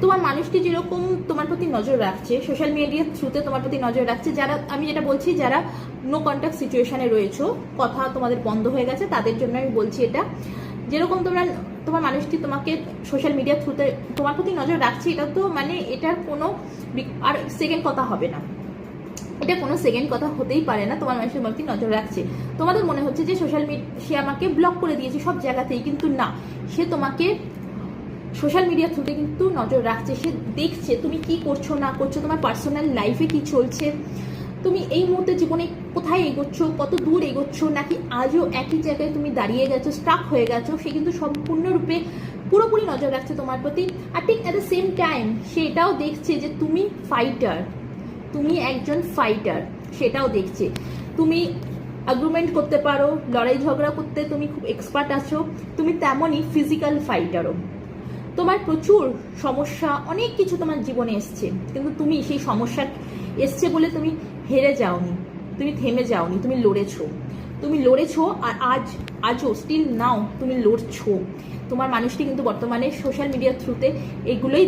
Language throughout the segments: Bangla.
তোমার মানুষটি যেরকম তোমার প্রতি নজর রাখছে, সোশ্যাল মিডিয়ার থ্রুতে তোমার প্রতি নজর রাখছে, যারা, আমি যেটা বলছি যারা নো কন্ট্যাক্ট সিচুয়েশনে রয়েছো, কথা তোমাদের বন্ধ হয়ে গেছে, তাদের জন্য আমি বলছি এটা, যেরকম তোমার মানুষটি তোমাকে সোশ্যাল মিডিয়ার থ্রুতে তোমার প্রতি নজর রাখছে, এটা তো মানে এটার কোনো আর সেকেন্ড কথা হবে না, এটা কোনো সেকেন্ড কথা হতেই পারে না। তোমার মানুষের প্রতি নজর রাখছে, তোমাদের মনে হচ্ছে যে সোশ্যাল মিডিয়া সে আমাকে ব্লক করে দিয়েছে সব জায়গাতেই, কিন্তু না, সে তোমাকে সোশ্যাল মিডিয়ার থ্রুতে কিন্তু নজর রাখছে। সে দেখছে তুমি কি করছো না করছো, তোমার পার্সোনাল লাইফে কি চলছে, তুমি এই মুহূর্তে জীবনে কোথায় এগোচ্ছ, কত দূর এগোচ্ছ, নাকি আজও একই জায়গায় তুমি দাঁড়িয়ে গেছো, স্টাক হয়ে গেছো, সে কিন্তু সম্পূর্ণরূপে পুরোপুরি নজর রাখছে তোমার প্রতি। আর ঠিক অ্যাট দ্য সেম টাইম সে এটাও দেখছে যে তুমি ফাইটার, তুমি একজন ফাইটার, সেটাও দেখছে। তুমি আর্গুমেন্ট করতে পারো, লড়াই ঝগড়া করতে তুমি খুব এক্সপার্ট আছো, তুমি তেমনই ফিজিক্যাল ফাইটারও। তোমার প্রচুর সমস্যা, অনেক কিছু তোমার জীবনে এসছে, কিন্তু তুমি সেই সমস্যা এসছে বলে তুমি হেরে যাওনি, তুমি থেমে যাওনি, তুমি লড়েছো আর আজও স্টিল নাও তুমি লড়ছো। তোমার মানুষটি কিন্তু বর্তমানে সোশ্যাল মিডিয়ার থ্রুতে এগুলোই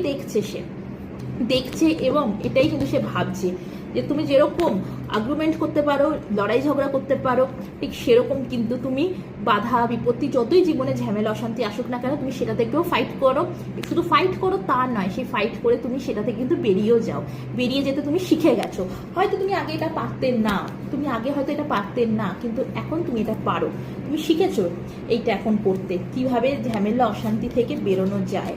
দেখছে এবং এটাই কিন্তু সে ভাবছে যে তুমি যেরকম আর্গুমেন্ট করতে পারো, লড়াই ঝগড়া করতে পারো, ঠিক সেরকম কিন্তু তুমি বাধা বিপত্তি যতই জীবনে ঝামেলা অশান্তি আসুক না কেন, তুমি সেটা থেকেও ফাইট করো। শুধু ফাইট করো তা নয়, সেই ফাইট করে তুমি সেটা থেকে কিন্তু বেরিয়েও যাও, বেরিয়ে যেতে তুমি শিখে গেছো। হয়তো তুমি আগে এটা পারতে না, কিন্তু এখন তুমি এটা পারো, তুমি শিখেছো এইটা এখন করতে, কিভাবে ঝামেলা অশান্তি থেকে বেরোনো যায়।